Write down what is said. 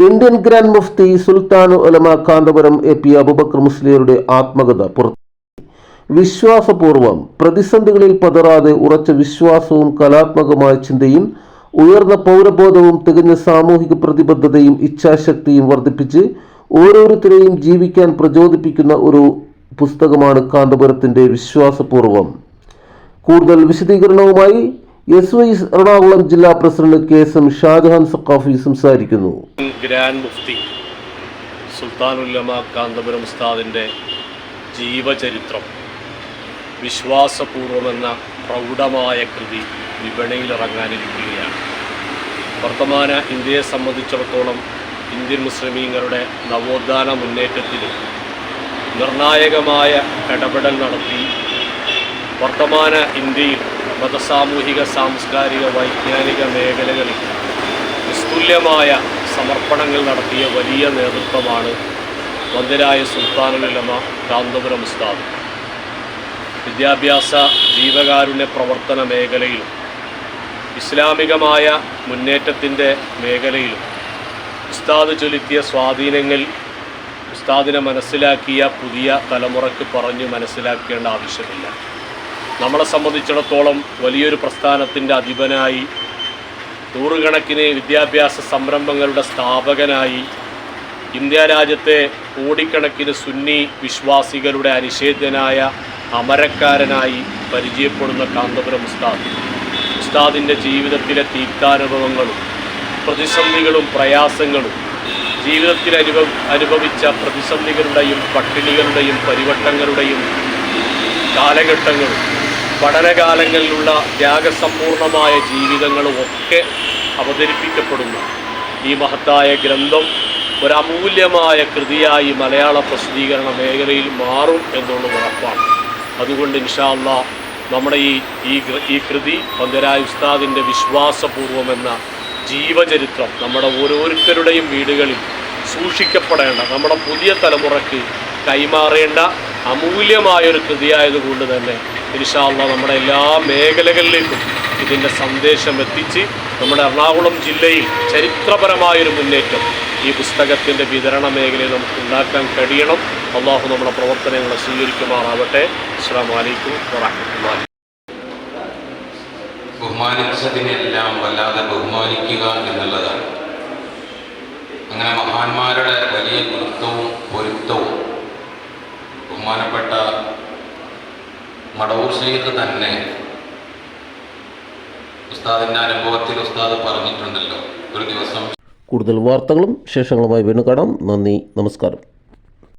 Indian grand Mufti സുൽത്താനുൽ ഉലമ Kanthapuram AP. Abubakar മുസ്ലിയാരുടെ ആത്മകഥ പുറത്തു. വിശ്വാസപൂർവം പ്രതിസന്ധികളിൽ പതറാതെ ഉറച്ച വിശ്വാസവും കലാത്മകമായ ചിന്തയും ഉയർന്ന പൗരബോധവും തികഞ്ഞ സാമൂഹിക പ്രതിബദ്ധതയും ഇച്ഛാശക്തിയും വർദ്ധിപ്പിച്ച് ഓരോരുത്തരെയും ജീവിക്കാൻ പ്രചോദിപ്പിക്കുന്ന ഒരു പുസ്തകമാണ് കാന്തപുരത്തിന്റെ വിശ്വാസപൂർവം. കൂടുതൽ വിശദീകരണവുമായി SY എറണാകുളം ജില്ലാ പ്രസിഡന്റ് KSM ഷാജഹാൻ സഖാഫി സംസാരിക്കുന്നു. ഗ്രാൻഡ് മുഫ്തി സുൽത്താനുൽ ഉലമ കാന്തപുരം ഉസ്താദിൻ്റെ ജീവചരിത്രം വിശ്വാസപൂർവമെന്ന പ്രൗഢമായ കൃതി വിപണിയിലിറങ്ങാനിരിക്കുകയാണ്. വർത്തമാന ഇന്ത്യയെ സംബന്ധിച്ചിടത്തോളം ഇന്ത്യൻ മുസ്ലിമീങ്ങളുടെ നവോത്ഥാന മുന്നേറ്റത്തിൽ നിർണായകമായ ഇടപെടൽ നടത്തി വർത്തമാന ഇന്ത്യയിൽ മതസാമൂഹിക സാംസ്കാരിക വൈജ്ഞാനിക മേഖലകളിൽ നിസ്തുല്യമായ സമർപ്പണങ്ങൾ നടത്തിയ വലിയ നേതൃത്വമാണ് വന്ദ്യരായ സുൽത്താനുൽ ഉലമ കാന്തപുരം ഉസ്താദ്. വിദ്യാഭ്യാസ ജീവകാരുണ്യ പ്രവർത്തന മേഖലയിലും ഇസ്ലാമികമായ മുന്നേറ്റത്തിൻ്റെ മേഖലയിലും ഉസ്താദ് ചെലുത്തിയ സ്വാധീനങ്ങൾ ഉസ്താദിനെ മനസ്സിലാക്കിയ പുതിയ തലമുറയ്ക്ക് പറഞ്ഞു മനസ്സിലാക്കേണ്ട ആവശ്യമില്ല. നമ്മളെ സംബന്ധിച്ചിടത്തോളം വലിയൊരു പ്രസ്ഥാനത്തിൻ്റെ അധിപനായി, നൂറുകണക്കിന് വിദ്യാഭ്യാസ സംരംഭങ്ങളുടെ സ്ഥാപകനായി, ഇന്ത്യ രാജ്യത്തെ കോടിക്കണക്കിന് സുന്നി വിശ്വാസികളുടെ അനിഷേധ്യനായ അമരക്കാരനായി പരിചയപ്പെടുന്ന കാന്തപുരം ഉസ്താദിൻ്റെ ജീവിതത്തിലെ തീക്താനുഭവങ്ങളും പ്രതിസന്ധികളും പ്രയാസങ്ങളും, ജീവിതത്തിൽ അനുഭവിച്ച പ്രതിസന്ധികളുടെയും പട്ടിണികളുടെയും പരിവട്ടങ്ങളുടെയും കാലഘട്ടങ്ങളും പഠനകാലങ്ങളിലുള്ള ത്യാഗസമ്പൂർണമായ ജീവിതങ്ങളും ഒക്കെ അവതരിപ്പിക്കപ്പെടുന്ന ഈ മഹത്തായ ഗ്രന്ഥം ഒരമൂല്യമായ കൃതിയായി മലയാള പ്രസിദ്ധീകരണ മേഖലയിൽ മാറും എന്നുള്ളത് ഉറപ്പാണ്. അതുകൊണ്ട് ഇൻഷാ അല്ലാഹ് നമ്മുടെ ഈ കൃതി വന്ദ്യരായ ഉസ്താദിൻ്റെ വിശ്വാസപൂർവമെന്ന ജീവചരിത്രം നമ്മുടെ ഓരോരുത്തരുടെയും വീടുകളിൽ സൂക്ഷിക്കപ്പെടേണ്ട, നമ്മുടെ പുതിയ തലമുറയ്ക്ക് കൈമാറേണ്ട അമൂല്യമായൊരു കൃതിയായതുകൊണ്ട് തന്നെ ഇൻഷാ അല്ലാഹ് നമ്മുടെ എല്ലാ മേഖലകളിലേക്കും ഇതിൻ്റെ സന്ദേശം എത്തിച്ച് നമ്മുടെ എറണാകുളം ജില്ലയിൽ ചരിത്രപരമായൊരു മുന്നേറ്റം ഈ പുസ്തകത്തിൻ്റെ വിതരണ മേഖലയിൽ നമുക്ക് ഉണ്ടാക്കാൻ കഴിയണം. അല്ലാഹു നമ്മുടെ പ്രവർത്തനങ്ങളെ സ്വീകരിക്കുമാറാവട്ടെ. അസ്സലാമു അലൈക്കും വറഹ്മത്തുള്ളാഹി. ബഹുമാനിച്ചതിനെല്ലാം വല്ലാതെ ബഹുമാനിക്കുക എന്നുള്ളതാണ്. അങ്ങനെ മഹാന്മാരുടെ വലിയ ഗുരുത്വവും പൊരുത്തവും ബഹുമാനപ്പെട്ട മടവൂർ ശൈഖ് തന്നെ ഉസ്താദിൻ്റെ അനുഭവത്തിൽ ഉസ്താദ് പറഞ്ഞിട്ടുണ്ടല്ലോ, ഒരു ദിവസം. കൂടുതൽ വാർത്തകളും വിശേഷങ്ങളുമായി വീണ്ടും കാണാം. നന്ദി, നമസ്കാരം.